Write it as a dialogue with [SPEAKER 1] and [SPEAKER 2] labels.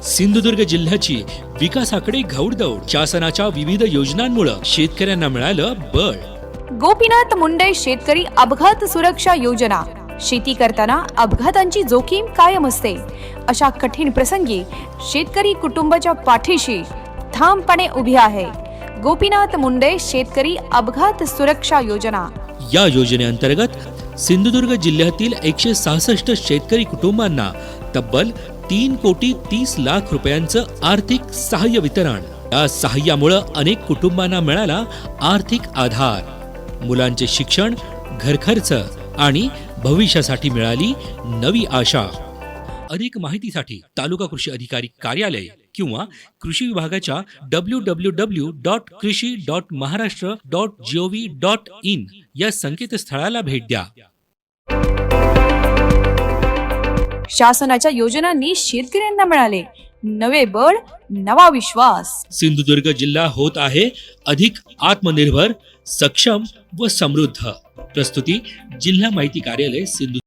[SPEAKER 1] सिंधुदुर्ग जिल्ह्याची विकासाकडे घौडदौड. शासनाच्या विविध योजनांमुळे शेतकऱ्यांना मिळालं बळ.
[SPEAKER 2] गोपीनाथ मुंडे शेतकरी अपघात सुरक्षा योजना. शेती करताना अपघातांची जोखीम कायम असते. अशा कठीण प्रसंगी शेतकरी कुटुंबाच्या पाठीशी ठामपणे उभी आहे. गोपीनाथ मुंडे शेतकरी अपघात सुरक्षा योजना.
[SPEAKER 1] या योजनेअंतर्गत सिंधुदुर्ग जिल्ह्यातील 166 शेतकरी कुटुंबांना तब्बल 3,30,00,000 रुपयांचं आर्थिक सहाय्य वितरण. या सहाय्यामुळे अनेक कुटुंबांना मिळाला आर्थिक आधार. मुलांचे शिक्षण, घरखर्च आणि भविष्यासाठी मिळाली नवी आशा. अधिक माहितीसाठी तालुका कृषी अधिकारी कार्यालय किंवा कृषी विभागाच्या www.krishi.maharashtra.gov.in या संकेतस्थळाला भेट द्या.
[SPEAKER 2] शासनाच्या योजनांनी शेतकऱ्यांना मिळाले नवे बळ, नवा विश्वास.
[SPEAKER 1] सिंधुदुर्ग जिल्हा होत आहे अधिक आत्मनिर्भर, सक्षम व समृद्ध. प्रस्तुती जिल्हा माहिती कार्यालय, सिंधुदुर्ग.